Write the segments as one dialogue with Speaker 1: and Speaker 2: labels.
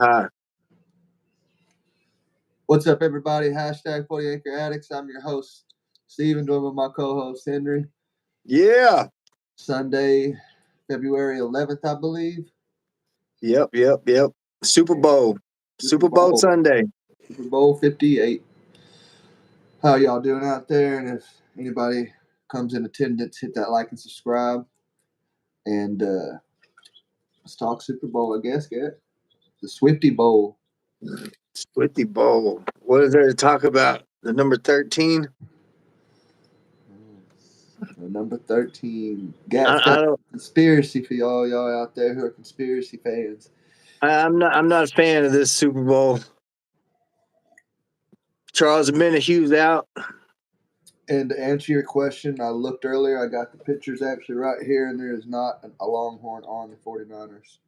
Speaker 1: Uh,
Speaker 2: What's up, everybody? Hashtag 40 Acre Addicts. I'm your host, Steven, joined with my co-host, Henry.
Speaker 1: yeah.
Speaker 2: Sunday, February 11th, I believe.
Speaker 1: Yep. Super Bowl Sunday.
Speaker 2: Super Bowl 58. How y'all doing out there? And if anybody comes in attendance, hit that like and subscribe. And let's talk Super Bowl, I guess, get the Swifty Bowl.
Speaker 1: Swifty Bowl. What is there to talk about? The number 13?
Speaker 2: The number 13.
Speaker 1: I don't.
Speaker 2: Conspiracy for y'all out there who are conspiracy fans.
Speaker 1: I'm not a fan of this Super Bowl. Charles Menahue's out.
Speaker 2: And to answer your question, I looked earlier. I got the pictures actually right here, and there is not a Longhorn on the 49ers.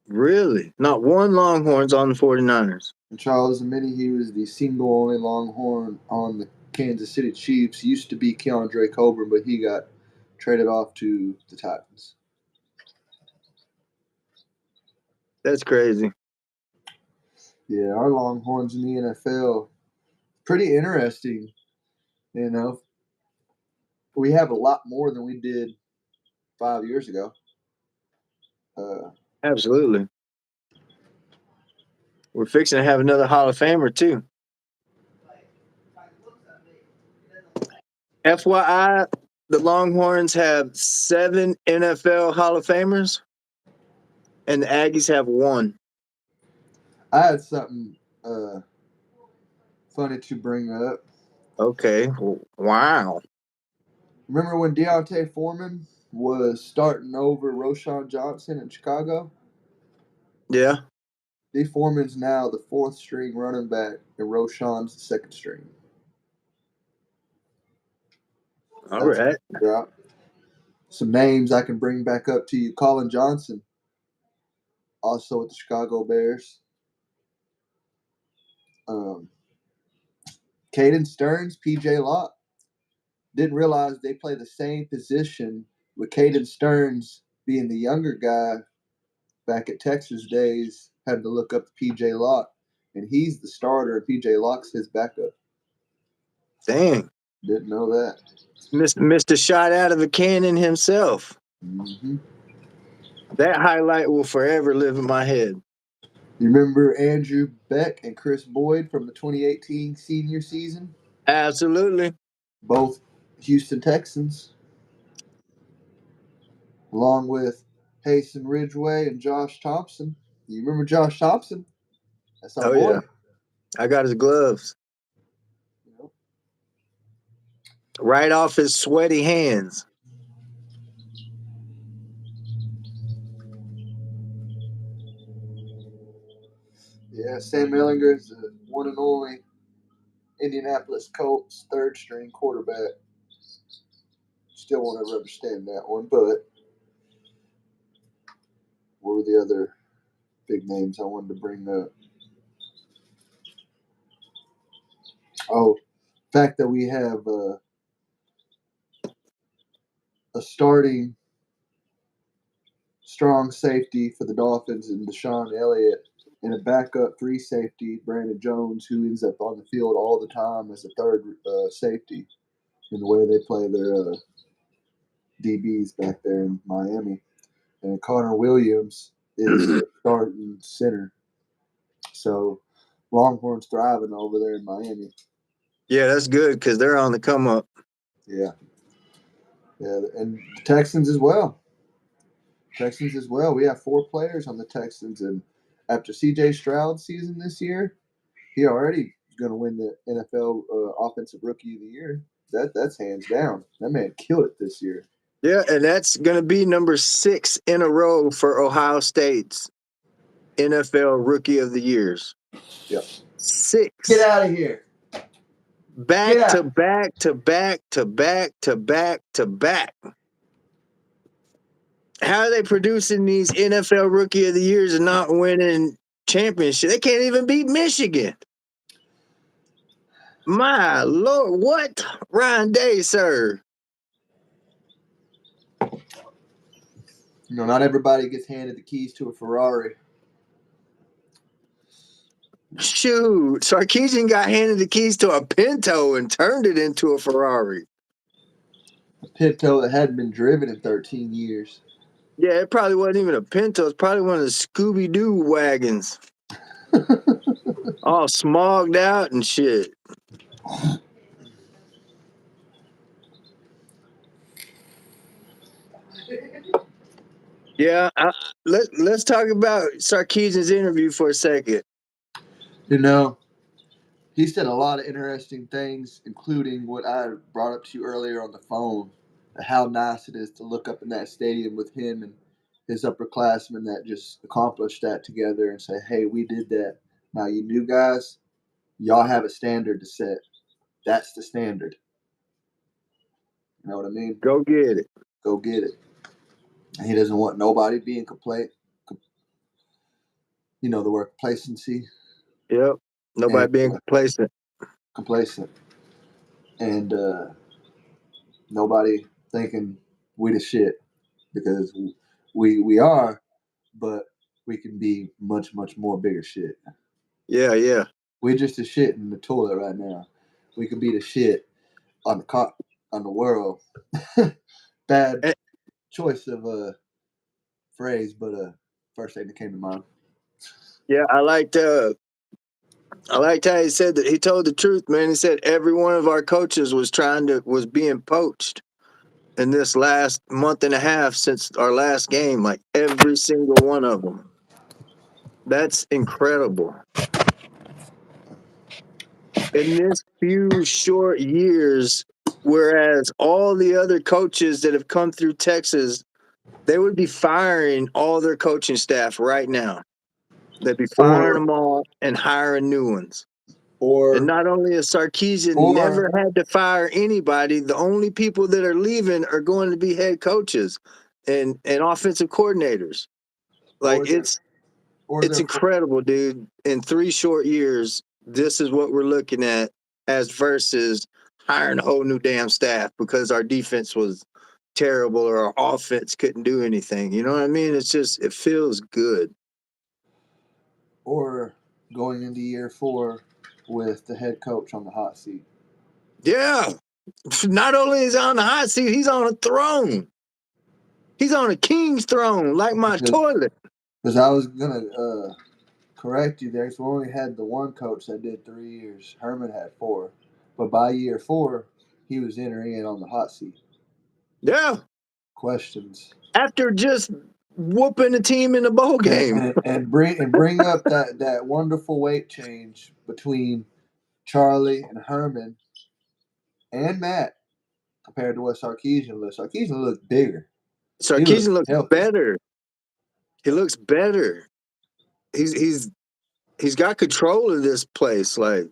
Speaker 1: Really? Not one Longhorn's on the 49ers.
Speaker 2: And Charles Minihue is the single only Longhorn on the Kansas City Chiefs. Used to be Keandre Coburn, but he got traded off to the Titans.
Speaker 1: That's crazy.
Speaker 2: Yeah, our Longhorns in the NFL, pretty interesting. You know, we have a lot more than we did 5 years ago.
Speaker 1: Absolutely. We're fixing to have another Hall of Famer, too. FYI, the Longhorns have 7 NFL Hall of Famers, and the Aggies have 1.
Speaker 2: I had something funny to bring up.
Speaker 1: Okay. Wow.
Speaker 2: Remember when Deontay Foreman was starting over Roschon Johnson in Chicago?
Speaker 1: Yeah.
Speaker 2: D. Foreman's now the 4th string running back, and Roschon's the 2nd string.
Speaker 1: All right.
Speaker 2: Some names I can bring back up to you. Colin Johnson, also with the Chicago Bears. Caden Stearns, P.J. Locke. Didn't realize they play the same position, with Caden Stearns being the younger guy back at Texas days. Had to look up P.J. Locke, and he's the starter, and P.J. Locke's his backup.
Speaker 1: Dang.
Speaker 2: Didn't know that.
Speaker 1: Mr. Shot out of a cannon himself.
Speaker 2: Mm-hmm.
Speaker 1: That highlight will forever live in my head.
Speaker 2: You remember Andrew Beck and Chris Boyd from the 2018 senior season?
Speaker 1: Absolutely.
Speaker 2: Both Houston Texans. Along with Hasten Ridgeway and Josh Thompson. You remember Josh Thompson? That's our boy. Yeah.
Speaker 1: I got his gloves.
Speaker 2: Yep.
Speaker 1: Right off his sweaty hands.
Speaker 2: Yeah, Sam Ehlinger is the one and only Indianapolis Colts 3rd string quarterback. Still won't ever understand that one, but what were the other big names I wanted to bring up? Oh, the fact that we have a starting strong safety for the Dolphins in Deshaun Elliott, and a backup 3 safety, Brandon Jones, who ends up on the field all the time as a 3rd safety in the way they play their DBs back there in Miami. And Connor Williams is the starting center. So Longhorns thriving over there in Miami.
Speaker 1: Yeah, that's good because they're on the come up.
Speaker 2: Yeah. Yeah, and the Texans as well. We have 4 players on the Texans, and after C.J. Stroud's season this year, he already is going to win the NFL Offensive Rookie of the Year. That's hands down. That man killed it this year.
Speaker 1: Yeah, and that's going to be number 6 in a row for Ohio State's NFL Rookie of the Years.
Speaker 2: Yep.
Speaker 1: 6.
Speaker 2: Get out of here.
Speaker 1: Back to back to back to back to back to back. How are they producing these NFL Rookie of the Years and not winning championship? They can't even beat Michigan. My Lord, what? Ryan Day, sir.
Speaker 2: You know, not everybody gets handed the keys to a Ferrari.
Speaker 1: Shoot, Sarkisian got handed the keys to a Pinto and turned it into a Ferrari.
Speaker 2: A Pinto that hadn't been driven in 13 years.
Speaker 1: Yeah, it probably wasn't even a Pinto. It's probably one of the Scooby-Doo wagons. All smogged out and shit. Yeah, let's talk about Sarkisian's interview for a second.
Speaker 2: You know, he said a lot of interesting things, including what I brought up to you earlier on the phone, how nice it is to look up in that stadium with him and his upperclassmen that just accomplished that together and say, hey, we did that. Now, you new guys, y'all have a standard to set. That's the standard. You know what I mean?
Speaker 1: Go get it.
Speaker 2: Go get it. And he doesn't want nobody being you know the word complacency.
Speaker 1: Yep. Nobody
Speaker 2: And,
Speaker 1: being
Speaker 2: complacent. And nobody thinking we the shit, because we are, but we can be much, much more bigger shit.
Speaker 1: Yeah, yeah.
Speaker 2: We're just a shit in the toilet right now. We could be the shit on the world. Bad choice of a phrase, but first thing that came to mind.
Speaker 1: Yeah, I liked how he said that. He told the truth, man. He said every one of our coaches was being poached in this last month and a half since our last game. Like every single one of them. That's incredible. In this few short years, whereas all the other coaches that have come through Texas, they would be firing all their coaching staff right now. They'd be firing them all and hiring new ones. And not only has Sarkisian never had to fire anybody, the only people that are leaving are going to be head coaches and offensive coordinators. Like it's incredible, dude. In 3 short years, this is what we're looking at as versus hiring a whole new damn staff because our defense was terrible or our offense couldn't do anything. You know what I mean? It's just, it feels good.
Speaker 2: Or going into year 4 with the head coach on the hot seat.
Speaker 1: Yeah. Not only is he on the hot seat, he's on a throne. He's on a king's throne, like my toilet.
Speaker 2: Because I was going to correct you there. So we only had the one coach that did 3 years. Herman had 4. But by year 4, he was entering in on the hot seat.
Speaker 1: Yeah.
Speaker 2: Questions.
Speaker 1: After just whooping the team in the bowl game.
Speaker 2: And bring up that wonderful weight change between Charlie and Herman and Matt compared to what Sarkisian looks. Sarkisian looks bigger.
Speaker 1: Sarkisian looks better. He looks better. He's got control of this place. Like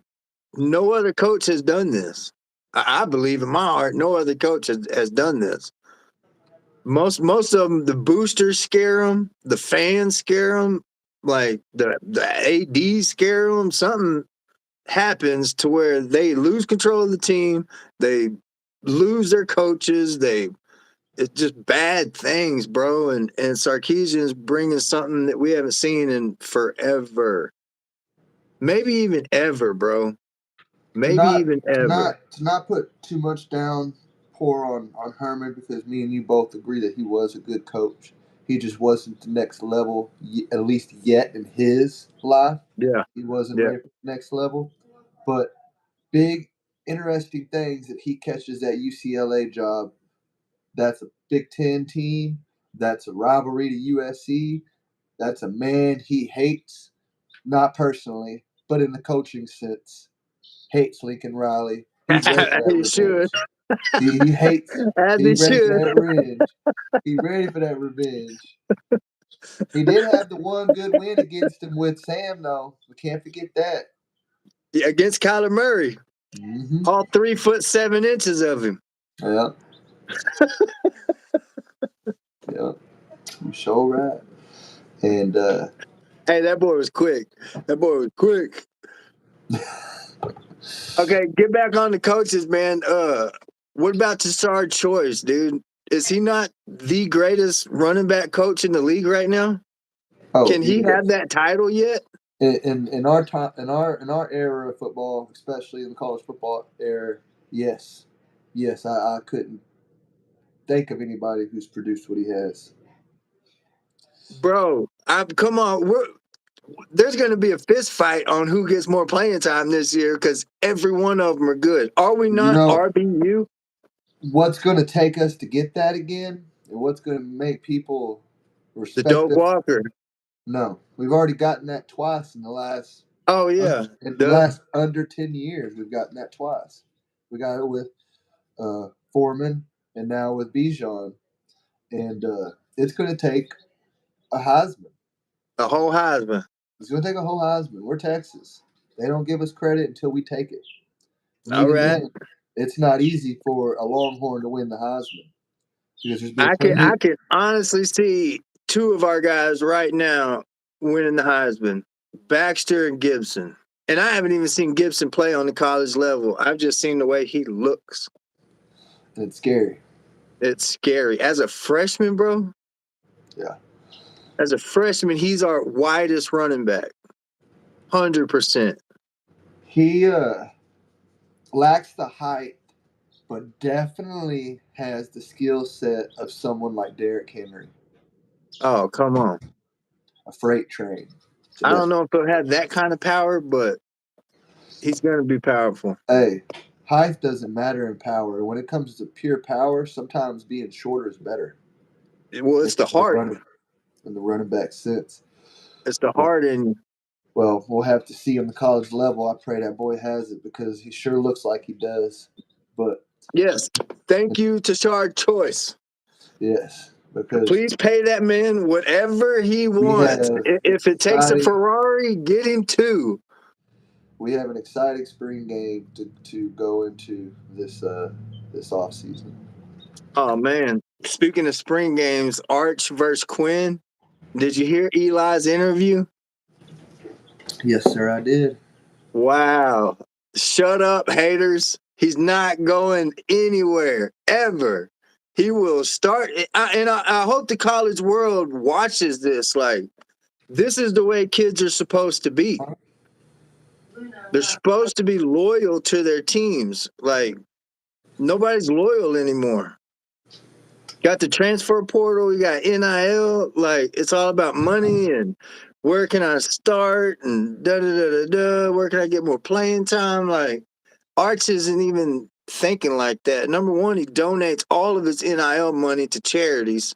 Speaker 1: no other coach has done this. I believe in my heart, no other coach has done this. Most of them, the boosters scare them, the fans scare them, like the ADs scare them. Something happens to where they lose control of the team. They lose their coaches. It's just bad things, bro. And Sarkisian's bringing something that we haven't seen in forever. Maybe even ever, bro. Maybe even ever.
Speaker 2: To not put too much pour on Herman, because me and you both agree that he was a good coach. He just wasn't the next level, at least yet in his life.
Speaker 1: Yeah.
Speaker 2: He wasn't ready for the next level. But big, interesting things that he catches that UCLA job. That's a Big Ten team. That's a rivalry to USC. That's a man he hates, not personally, but in the coaching sense. Hates Lincoln Riley. He's ready for that
Speaker 1: He should.
Speaker 2: He hates.
Speaker 1: As
Speaker 2: He's ready
Speaker 1: should.
Speaker 2: for that revenge. He's ready for that revenge. He did have the one good win against him with Sam, though. We can't forget that.
Speaker 1: Yeah, against Kyler Murray.
Speaker 2: Mm-hmm.
Speaker 1: All 3'7" of him.
Speaker 2: Yeah. Yeah. You sure right. And
Speaker 1: hey, that boy was quick. Okay, get back on the coaches, man. What about Tashard Choice, dude? Is he not the greatest running back coach in the league right now? Can he have that title yet?
Speaker 2: in our time, in our era of football, especially in the college football era, yes, yes, I couldn't think of anybody who's produced what he has.
Speaker 1: Bro, come on. There's going to be a fist fight on who gets more playing time this year because every one of them are good. Are we
Speaker 2: You
Speaker 1: not
Speaker 2: know
Speaker 1: RBU?
Speaker 2: what's going to take us to get that again, and what's going to make people
Speaker 1: The
Speaker 2: respect
Speaker 1: dope
Speaker 2: us?
Speaker 1: walker.
Speaker 2: No, we've already gotten that twice in the last
Speaker 1: Oh, yeah.
Speaker 2: in the
Speaker 1: Duh.
Speaker 2: last under 10 years. We've gotten that twice. We got it with Foreman, and now with Bijan, and it's going to take a Heisman.
Speaker 1: The whole Heisman.
Speaker 2: It's going to take a whole Heisman. We're Texas. They don't give us credit until we take it. And
Speaker 1: All
Speaker 2: even
Speaker 1: right.
Speaker 2: then, it's not easy for a Longhorn to win the Heisman because there's been
Speaker 1: I can
Speaker 2: plenty.
Speaker 1: I can honestly see two of our guys right now winning the Heisman, Baxter and Gibson. And I haven't even seen Gibson play on the college level. I've just seen the way he looks.
Speaker 2: And it's scary.
Speaker 1: It's scary. As a freshman, bro,
Speaker 2: Yeah.
Speaker 1: as a freshman, he's our widest running back. 100%.
Speaker 2: He lacks the height, but definitely has the skill set of someone like Derrick Henry,
Speaker 1: Oh, come on.
Speaker 2: a freight train.
Speaker 1: I don't know if he'll have that kind of power, but he's going to be powerful.
Speaker 2: Hey, height doesn't matter in power. When it comes to pure power, sometimes being shorter is better.
Speaker 1: Well, it's the heart.
Speaker 2: In the running back sense.
Speaker 1: It's the
Speaker 2: But,
Speaker 1: heart in you.
Speaker 2: well, we'll have to see on the college level. I pray that boy has it because he sure looks like he does. But
Speaker 1: Yes. Thank you to Shard Choice.
Speaker 2: yes, because
Speaker 1: Please pay that man whatever he
Speaker 2: we
Speaker 1: wants.
Speaker 2: have
Speaker 1: If it takes a
Speaker 2: exciting,
Speaker 1: Ferrari, get him two.
Speaker 2: we have an exciting spring game to go into this off season.
Speaker 1: Oh man. Speaking of spring games, Arch versus Quinn. Did you hear Eli's interview?
Speaker 2: Yes, sir, I did.
Speaker 1: Wow. Shut up, haters. He's not going anywhere ever. He will start, and I hope the college world watches this. Like, this is the way kids are supposed to be. They're supposed to be loyal to their teams. Like, nobody's loyal anymore. Got the transfer portal, we got NIL. Like, it's all about money and where can I start and da da da da da. Where can I get more playing time? Like, Arch isn't even thinking like that. Number one, he donates all of his NIL money to charities.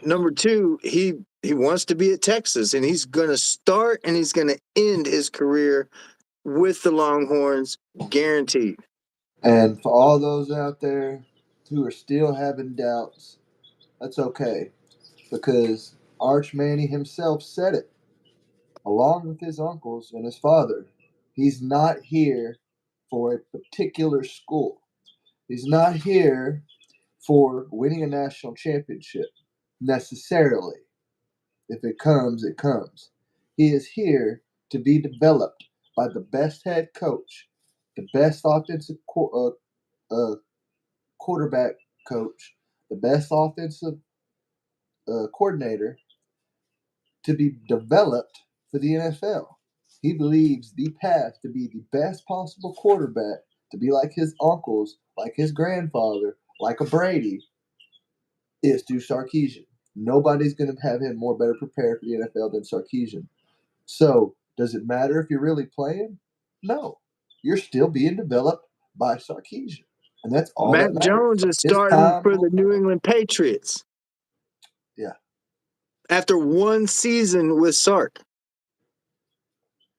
Speaker 1: Number two, he wants to be at Texas, and he's gonna start and he's gonna end his career with the Longhorns, guaranteed.
Speaker 2: And for all those out there who are still having doubts, that's okay because Arch Manny himself said it, along with his uncles and his father. He's not here for a particular school. He's not here for winning a national championship necessarily. If it comes, it comes. He is here to be developed by the best head coach, the best offensive quarterback coach, the best offensive coordinator to be developed for the NFL. He believes the path to be the best possible quarterback, to be like his uncles, like his grandfather, like a Brady, is through Sarkisian. Nobody's going to have him more better prepared for the NFL than Sarkisian. So, does it matter if you're really playing? No. You're still being developed by Sarkisian. And that's all
Speaker 1: Mac
Speaker 2: that matters.
Speaker 1: Jones is
Speaker 2: His
Speaker 1: starting
Speaker 2: time
Speaker 1: for
Speaker 2: will
Speaker 1: the New
Speaker 2: come.
Speaker 1: England Patriots.
Speaker 2: Yeah.
Speaker 1: After one season with Sark.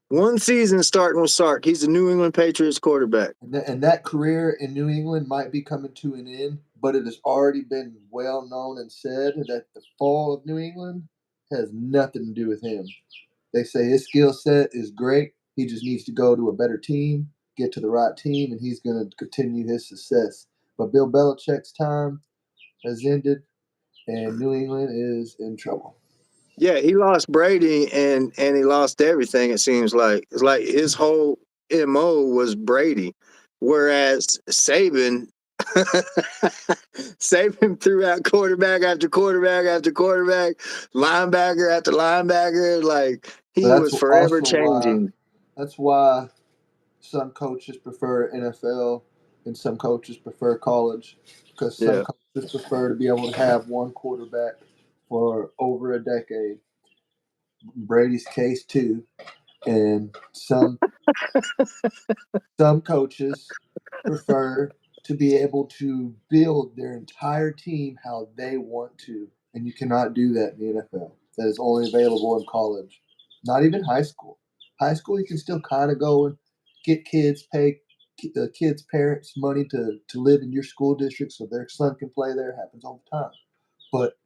Speaker 1: One season starting with Sark. He's the New England Patriots quarterback.
Speaker 2: And that career in New England might be coming to an end, but it has already been well known and said that the fall of New England has nothing to do with him. They say his skill set is great. He just needs to go to a better team, get to the right team, and he's going to continue his success. But Bill Belichick's time has ended, and New England is in trouble.
Speaker 1: Yeah, he lost Brady and he lost everything, it seems like. It's like his whole MO was Brady. Whereas Saban Saban threw out quarterback after quarterback after quarterback, linebacker after linebacker. Like He
Speaker 2: But that's
Speaker 1: was forever
Speaker 2: also why
Speaker 1: changing.
Speaker 2: that's why some coaches prefer NFL and some coaches prefer college, because some
Speaker 1: Yeah.
Speaker 2: coaches prefer to be able to have one quarterback for over a decade. Brady's case too, and some coaches prefer to be able to build their entire team how they want to, and you cannot do that in the NFL. That is only available in college, not even high school. High school, you can still kind of go and get kids, pay the kids' parents money to live in your school district so their son can play there. It happens all the time. But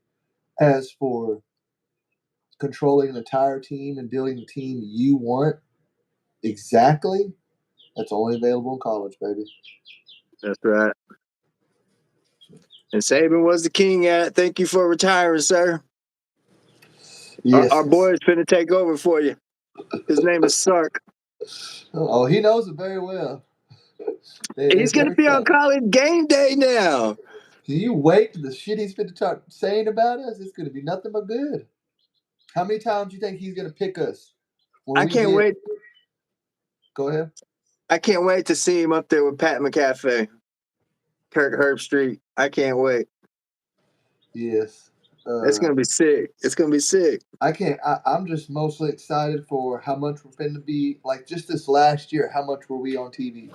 Speaker 2: as for controlling an entire team and building the team you want exactly, that's only available in college, baby.
Speaker 1: That's right. And Saban was the king at it. Thank you for retiring, sir. Our
Speaker 2: Yes.
Speaker 1: boy is finna take over for you. His name is Sark.
Speaker 2: Oh, he knows it very well.
Speaker 1: He's
Speaker 2: It's
Speaker 1: gonna
Speaker 2: very
Speaker 1: be on
Speaker 2: sad.
Speaker 1: college game day now.
Speaker 2: Can you wait for the shit he's going to start saying about us? It's going to be nothing but good. How many times do you think he's going to pick us when
Speaker 1: I
Speaker 2: we
Speaker 1: can't
Speaker 2: get?
Speaker 1: wait.
Speaker 2: Go ahead.
Speaker 1: I can't wait to see him up there with Pat McAfee, Kirk Herbstreit. I can't wait.
Speaker 2: Yes.
Speaker 1: It's gonna be sick. It's gonna be sick.
Speaker 2: I can't. I'm just mostly excited for how much we're going to be. Like just this last year, how much were we on TV?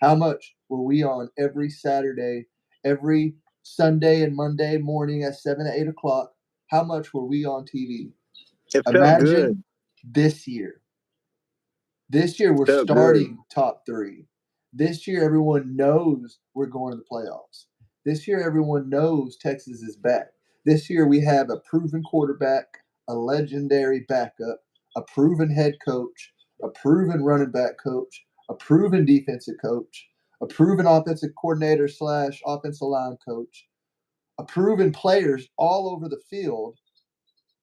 Speaker 2: How much were we on every Saturday, every Sunday and Monday morning at 7 to 8 o'clock? How much were we on TV?
Speaker 1: It felt
Speaker 2: Imagine
Speaker 1: good.
Speaker 2: this year. This year we're
Speaker 1: Felt good.
Speaker 2: starting top three. This year everyone knows we're going to the playoffs. This year everyone knows Texas is back. This year we have a proven quarterback, a legendary backup, a proven head coach, a proven running back coach, a proven defensive coach, a proven offensive coordinator slash offensive line coach, a proven players all over the field,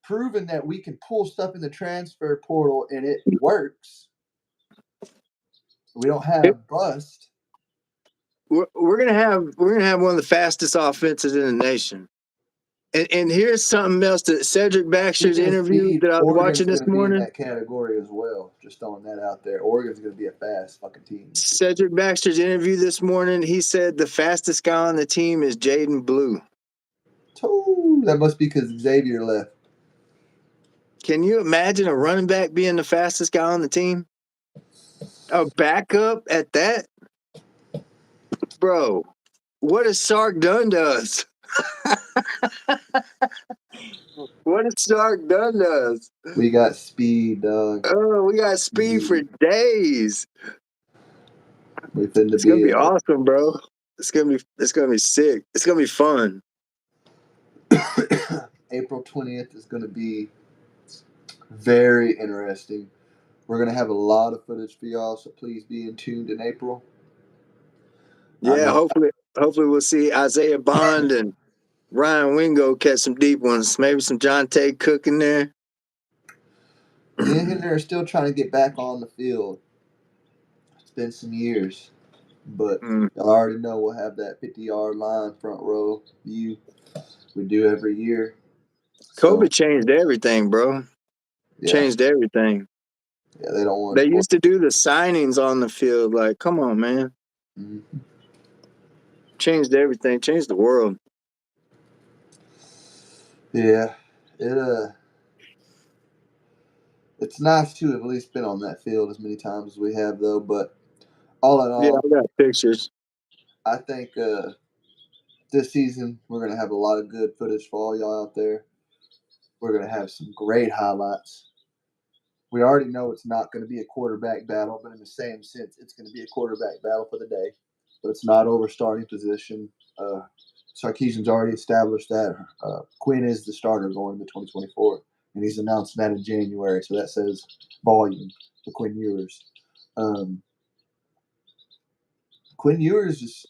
Speaker 2: proven that we can pull stuff in the transfer portal and it works. We don't have bust.
Speaker 1: We're gonna have one of the fastest offenses in the nation. And here's something else that Cedric Baxter's
Speaker 2: Speaking of
Speaker 1: interview
Speaker 2: speed,
Speaker 1: that I was
Speaker 2: Oregon's
Speaker 1: watching
Speaker 2: going
Speaker 1: this
Speaker 2: to be in
Speaker 1: morning.
Speaker 2: that category as well. Just throwing that out there. Oregon's going to be a fast fucking team.
Speaker 1: Cedric Baxter's interview this morning, he said the fastest guy on the team is Jaden Blue.
Speaker 2: Ooh, that must be because Xavier left.
Speaker 1: Can you imagine a running back being the fastest guy on the team? A backup at that? Bro, what has Sark done to us? What has Sark done to us?
Speaker 2: We got speed, dog.
Speaker 1: Oh, we got speed for days.
Speaker 2: We finna
Speaker 1: It's gonna
Speaker 2: be
Speaker 1: be
Speaker 2: in it.
Speaker 1: awesome, bro. It's gonna be sick. It's gonna be fun.
Speaker 2: April 20th is going to be very interesting. We're going to have a lot of footage for y'all, so please be in tuned in April.
Speaker 1: Yeah, hopefully we'll see Isaiah Bond and Ryan Wingo catch some deep ones. Maybe some John Tate Cook in there.
Speaker 2: Me and Henry are still trying to get back on the field. It's been some years, but y'all already know we'll have that 50-yard line front row view we do every year.
Speaker 1: COVID changed everything, bro.
Speaker 2: Yeah.
Speaker 1: Changed everything.
Speaker 2: Yeah, they don't want.
Speaker 1: They used to do the signings on the field. Like, come on, man.
Speaker 2: Mm-hmm.
Speaker 1: Changed everything. Changed the world.
Speaker 2: Yeah, it's nice to have at least been on that field as many times as we have, though. But all in all,
Speaker 1: Yeah, I got pictures.
Speaker 2: I think this season we're gonna have a lot of good footage for all y'all out there. We're gonna have some great highlights. We already know it's not going to be a quarterback battle, but in the same sense, it's going to be a quarterback battle for the day. But it's not over starting position. Sarkisian's already established that Quinn is the starter going into 2024, and he's announced that in January. So that says volume for Quinn Ewers. Quinn Ewers is,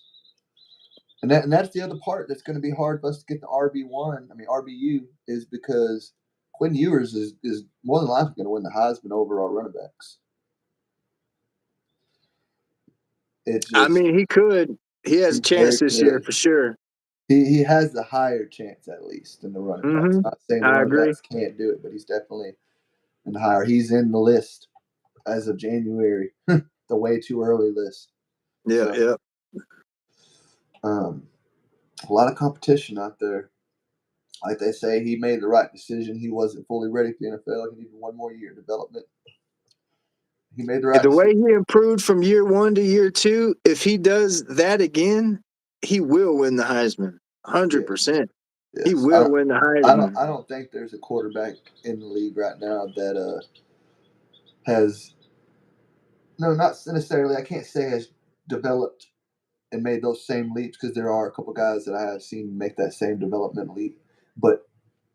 Speaker 2: and that's the other part that's going to be hard for us to get the RBU is because Quinn Ewers is more than likely going to win the Heisman over our running backs.
Speaker 1: I mean, he could. He has a chance this year for sure.
Speaker 2: He has the higher chance, at least, than the running backs. Not saying the running backs can't do it, but he's definitely and higher. He's in the list as of January, the way too early list.
Speaker 1: Yeah,
Speaker 2: So,
Speaker 1: yeah.
Speaker 2: A lot of competition out there. Like they say, he made the right decision. He wasn't fully ready for the NFL. He needed one more year of development. He made the right
Speaker 1: The way
Speaker 2: decision.
Speaker 1: he improved from year 1 to year 2, if he does that again, he will win the Heisman.
Speaker 2: Yeah.
Speaker 1: 100%. He
Speaker 2: Yes.
Speaker 1: will win the Heisman.
Speaker 2: I don't think there's a quarterback in the league right now that has no, not necessarily. I can't say has developed and made those same leaps because there are a couple guys that I have seen make that same development leap, but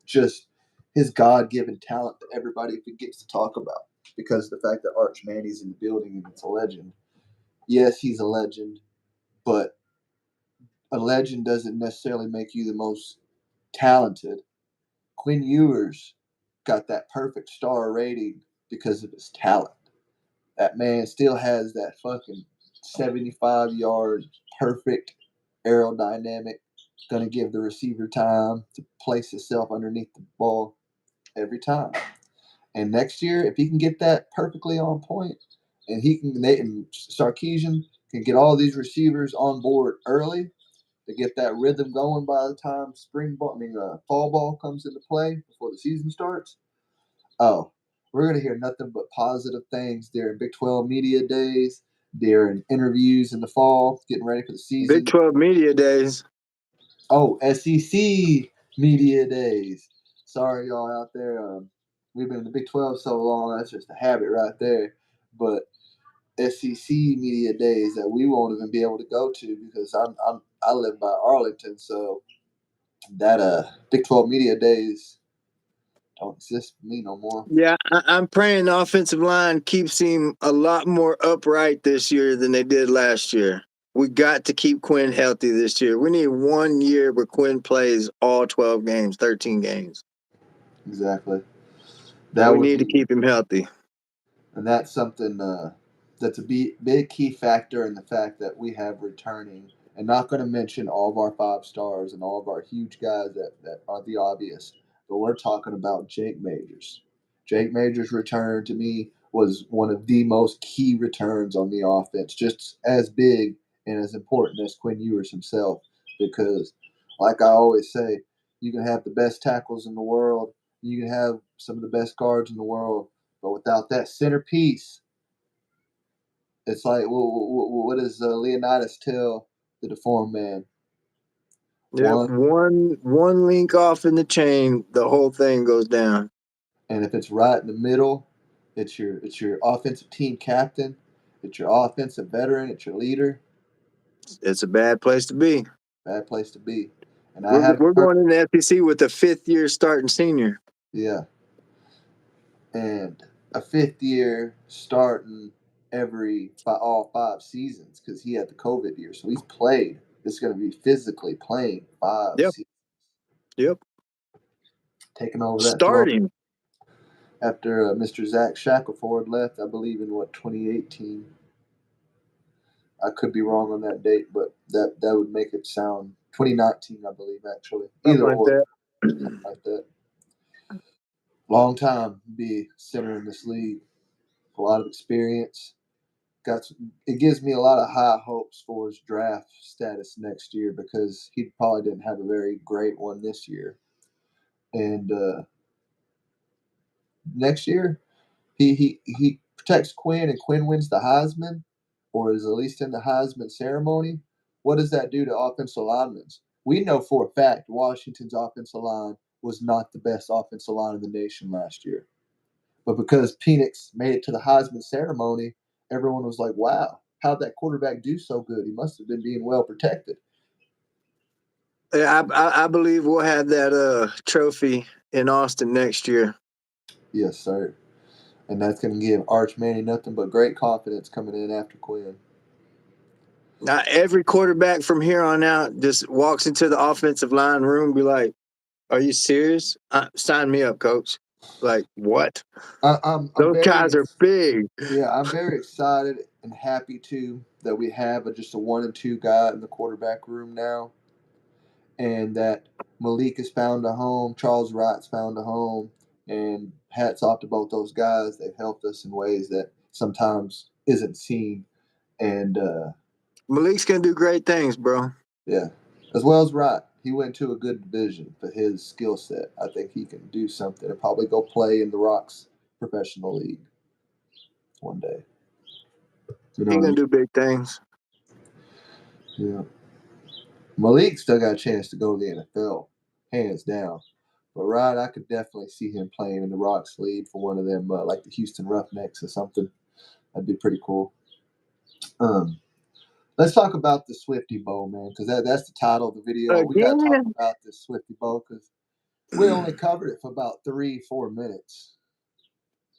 Speaker 2: just his God-given talent that everybody gets to talk about because of the fact that Arch Manny's in the building and it's a legend. Yes, he's a legend, but a legend doesn't necessarily make you the most talented. Quinn Ewers got that perfect star rating because of his talent. That man still has that fucking 75-yard perfect aerodynamic, gonna give the receiver time to place himself underneath the ball every time. And next year, if he can get that perfectly on point, and and Sarkisian can get all these receivers on board early to get that rhythm going by the time fall ball comes into play before the season starts. Oh, we're gonna hear nothing but positive things during Big 12 media days, during interviews in the fall, getting ready for the
Speaker 1: Big
Speaker 2: season.
Speaker 1: 12 media days.
Speaker 2: Oh, SEC media days. Sorry, y'all out there. We've been in the Big 12 so long, that's just a habit right there. But SEC media days that we won't even be able to go to because I live by Arlington, so that Big 12 media days don't exist for me no more.
Speaker 1: Yeah, I'm praying the offensive line keeps him a lot more upright this year than they did last year. We got to keep Quinn healthy this year. We need 1 year where Quinn plays all 12 games, 13 games.
Speaker 2: Exactly. That
Speaker 1: We
Speaker 2: would
Speaker 1: need to
Speaker 2: be,
Speaker 1: keep him healthy.
Speaker 2: and that's something that's a big key factor in the fact that we have returning, and not going to mention all of our 5 stars and all of our huge guys that are the obvious, but we're talking about Jake Majors. Jake Majors' return to me was one of the most key returns on the offense, just as big and as important as Quinn Ewers himself, because, like I always say, you can have the best tackles in the world, you can have some of the best guards in the world, but without that centerpiece, it's like, what does Leonidas tell the deformed man?
Speaker 1: Yep,
Speaker 2: One,
Speaker 1: one link off in the chain, the whole thing goes down.
Speaker 2: and if it's right in the middle, it's your offensive team captain, it's your offensive veteran, it's your leader.
Speaker 1: It's a bad place to be.
Speaker 2: Bad place to be. And I haven't
Speaker 1: We're
Speaker 2: heard,
Speaker 1: going in the SEC with a 5th-year starting senior.
Speaker 2: yeah, and a 5th year starting all 5 seasons because he had the COVID year, so he's played. It's going to be physically playing 5 seasons,
Speaker 1: Yep.
Speaker 2: taking over that throne
Speaker 1: Starting.
Speaker 2: after Mr. Zach Shackelford left, I believe in 2018. I could be wrong on that date, but that would make it sound 2019, I believe, actually.
Speaker 1: Something
Speaker 2: Either
Speaker 1: like
Speaker 2: or,
Speaker 1: that.
Speaker 2: something like that. Long time to be center in this league. A lot of experience. It gives me a lot of high hopes for his draft status next year because he probably didn't have a very great one this year. And next year, he protects Quinn and Quinn wins the Heisman, or is at least in the Heisman ceremony. What does that do to offensive linemen? We know for a fact Washington's offensive line was not the best offensive line in the nation last year. But because Penix made it to the Heisman ceremony, everyone was like, wow, how'd that quarterback do so good? He must have been being well protected.
Speaker 1: Yeah, I believe we'll have that trophy in Austin next year.
Speaker 2: Yes, sir. And that's going to give Arch Manning nothing but great confidence coming in after Quinn.
Speaker 1: Now, every quarterback from here on out just walks into the offensive line room and be like, are you serious? Sign me up, coach. Like, what?
Speaker 2: I'm
Speaker 1: Those
Speaker 2: very
Speaker 1: guys are big.
Speaker 2: Yeah, I'm very excited and happy too that we have just a 1 and 2 guy in the quarterback room now, and that Malik has found a home, Charles Wright's found a home, And hats off to both those guys. They've helped us in ways that sometimes isn't seen. And
Speaker 1: Malik's gonna do great things, bro.
Speaker 2: yeah, as well as Wright. He went to a good division for his skill set. I think he can do something and probably go play in the Rocks professional league one day. You know
Speaker 1: He
Speaker 2: what I
Speaker 1: gonna
Speaker 2: mean?
Speaker 1: do big things.
Speaker 2: Yeah. Malik still got a chance to go to the NFL, hands down. But Rod, I could definitely see him playing in the Rocks league for one of them, like the Houston Roughnecks or something. That'd be pretty cool. Let's talk about the Swifty Bowl, man, because that's the title of the video. We got to talk
Speaker 1: Again,
Speaker 2: about this Swifty Bowl because we only covered it for about 3-4 minutes.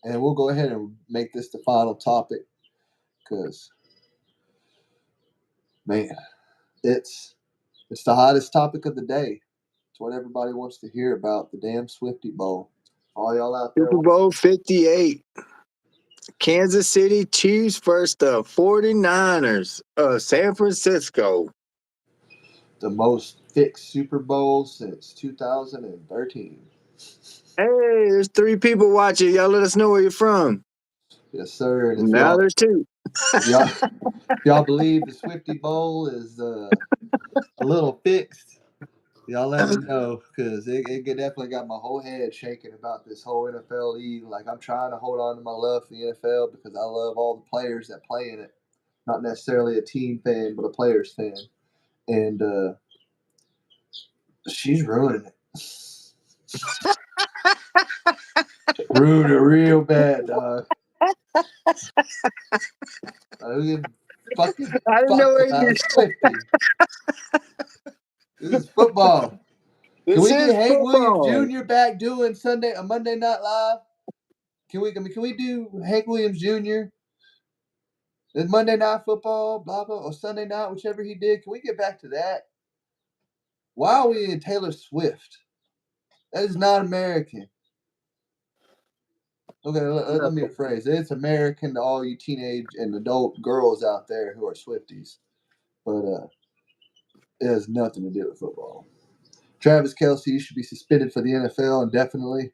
Speaker 2: And we'll go ahead and make this the final topic because, man, it's the hottest topic of the day. It's what everybody wants to hear about, the damn Swifty Bowl. All y'all out there,
Speaker 1: Super Bowl 58. Kansas City Chiefs versus the 49ers of San Francisco.
Speaker 2: the most fixed Super Bowl since 2013.
Speaker 1: Hey, there's 3 people watching. Y'all let us know where you're from.
Speaker 2: Yes, sir. And
Speaker 1: Now there's 2.
Speaker 2: if y'all believe the Swifty Bowl is a little fixed, y'all let me know because it definitely got my whole head shaking about this whole NFL league. Like, I'm trying to hold on to my love for the NFL because I love all the players that play in it. Not necessarily a team fan, but a players fan. And she's ruining it. Ruined it real bad, dog. Fucking
Speaker 1: I didn't know
Speaker 2: fuck
Speaker 1: where
Speaker 2: about
Speaker 1: you.
Speaker 2: Swifty. This is football. Can
Speaker 1: This
Speaker 2: we
Speaker 1: is
Speaker 2: get Hank Williams
Speaker 1: football.
Speaker 2: Jr. back doing Monday Night Live? Can we do Hank Williams Jr. It's Monday Night Football, blah blah, or Sunday night, whichever he did? Can we get back to that? Why are we in Taylor Swift? That is not American. Okay, let me rephrase it. It's American to all you teenage and adult girls out there who are Swifties, but it has nothing to do with football. Travis Kelce should be suspended for the NFL indefinitely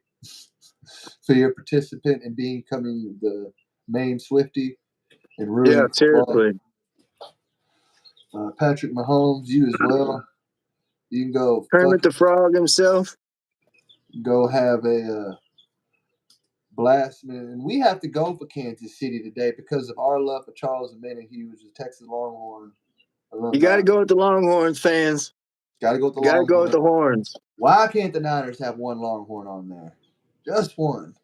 Speaker 2: for your participant in becoming the main Swifty and ruining football.
Speaker 1: Seriously.
Speaker 2: Patrick Mahomes, you as well. You can
Speaker 1: Kermit the Frog himself.
Speaker 2: go have a blast, man. And we have to go for Kansas City today because of our love for Charles Omenihu, who's a Texas Longhorn alumni.
Speaker 1: You got to go with the Longhorns, fans.
Speaker 2: Got to go with the
Speaker 1: Got to go with the Horns.
Speaker 2: Why can't the Niners have one Longhorn on there? Just one.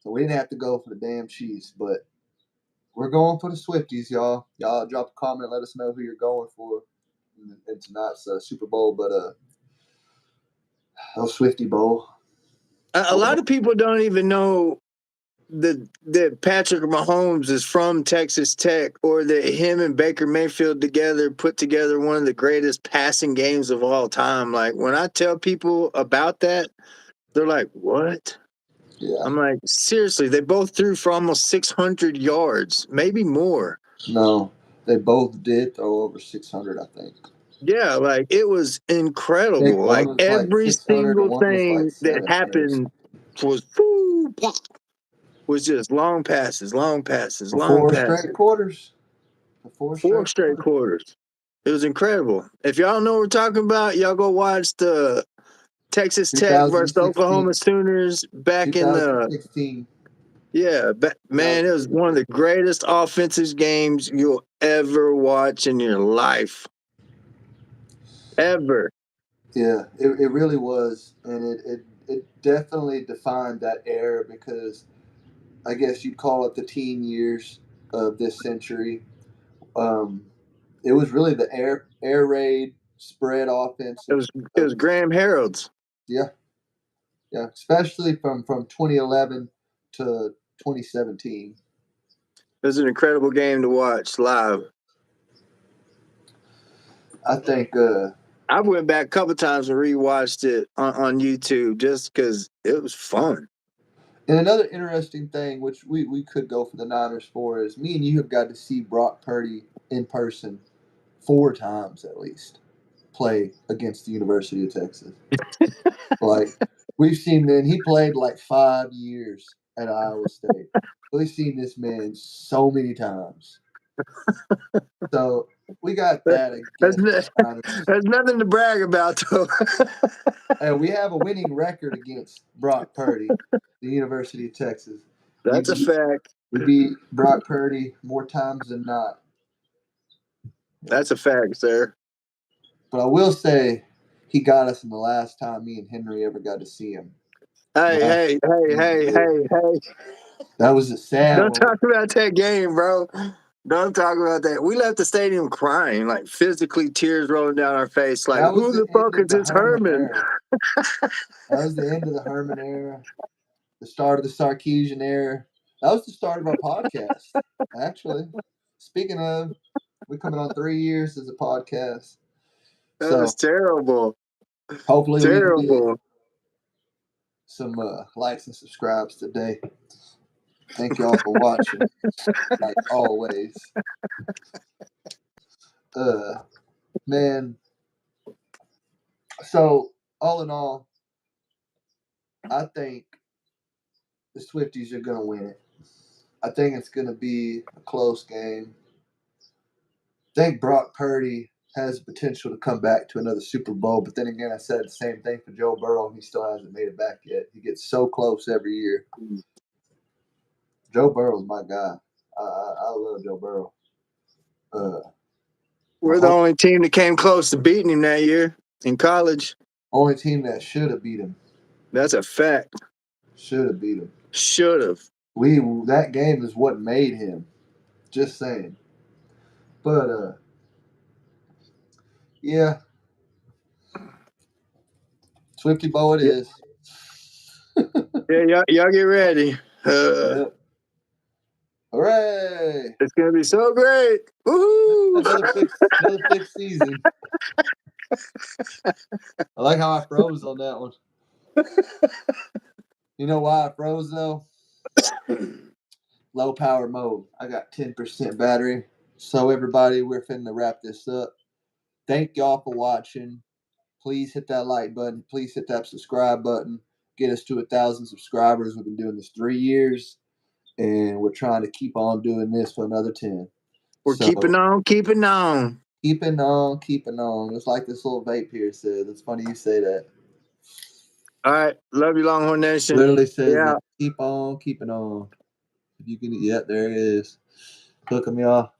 Speaker 2: So we didn't have to go for the damn Chiefs, but we're going for the Swifties, y'all. Y'all drop a comment, let us know who you're going for in tonight's Super Bowl, but Swifty Bowl.
Speaker 1: A lot of people don't even know that Patrick Mahomes is from Texas Tech, or that him and Baker Mayfield together put together one of the greatest passing games of all time. Like, when I tell people about that, they're like, what?
Speaker 2: Yeah.
Speaker 1: I'm like, seriously, they both threw for almost 600 yards, maybe more.
Speaker 2: No, they both did throw over 600, I think.
Speaker 1: Yeah, like, it was incredible. Like, every single thing that happened was just long passes, long passes, long passes.
Speaker 2: Straight quarters.
Speaker 1: Four straight quarters. It was incredible. If y'all know what we're talking about, y'all go watch the Texas Tech versus Oklahoma Sooners back in the 2016. Yeah, man, it was one of the greatest offensive games you'll ever watch in your life. Ever.
Speaker 2: Yeah, it really was. And it definitely defined that era because I guess you'd call it the teen years of this century. It was really the air raid spread offense.
Speaker 1: It was Graham Harold's.
Speaker 2: Yeah, especially from 2011 to 2017.
Speaker 1: It was an incredible game to watch live.
Speaker 2: I think
Speaker 1: I went back a couple times and rewatched it on YouTube just because it was fun.
Speaker 2: And another interesting thing, which we could go for the Niners for, is me and you have got to see Brock Purdy in person 4 times at least play against the University of Texas. Like, We've seen, man, he played like 5 years at Iowa State. We've seen this man so many times. So we got that
Speaker 1: That's,
Speaker 2: against the Niners.
Speaker 1: that's nothing to brag about, though.
Speaker 2: And we have a winning record against Brock Purdy, the University of Texas.
Speaker 1: That's a fact.
Speaker 2: We beat Brock Purdy more times than not.
Speaker 1: That's a fact, sir.
Speaker 2: But I will say he got us in the last time me and Henry ever got to see him.
Speaker 1: Hey.
Speaker 2: That was a sad
Speaker 1: Don't
Speaker 2: one.
Speaker 1: talk about that game, bro. Don't talk about that. We left the stadium crying, like physically tears rolling down our face. Like, who the fuck is this Herman?
Speaker 2: That was the end of the Herman era, the start of the Sarkisian era. That was the start of our podcast, actually. Speaking of, we're coming on 3 years as a podcast.
Speaker 1: That was terrible.
Speaker 2: Hopefully we can get
Speaker 1: Terrible.
Speaker 2: some likes and subscribes today. Thank y'all for watching, like always. Man. So all in all, I think the Swifties are gonna win it. I think it's gonna be a close game. I think Brock Purdy has potential to come back to another Super Bowl, but then again, I said the same thing for Joe Burrow. He still hasn't made it back yet. He gets so close every year. Joe Burrow's my guy. I love Joe Burrow.
Speaker 1: We're the only team that came close to beating him that year in college.
Speaker 2: Only team that should have beat him.
Speaker 1: That's a fact.
Speaker 2: Should have beat him.
Speaker 1: Should have.
Speaker 2: That game is what made him. Just saying. But yeah. Swifty Bow it is.
Speaker 1: Yeah, y'all get ready.
Speaker 2: Yep. Hooray!
Speaker 1: It's gonna be so great. Woohoo!
Speaker 2: Another fifth season. I like how I froze on that one. You know why I froze though? Low power mode. I got 10% battery. So everybody, we're finna wrap this up. Thank y'all for watching. Please hit that like button. Please hit that subscribe button. Get us to 1,000 subscribers. We've been doing this 3 years, and we're trying to keep on doing this for another 10.
Speaker 1: We're keeping on.
Speaker 2: Keeping on. It's like this little vape here said. It's funny you say that.
Speaker 1: All right. Love you, Longhorn Nation.
Speaker 2: Literally says, keep on keeping on. If you can, there it is. Hook 'em, y'all.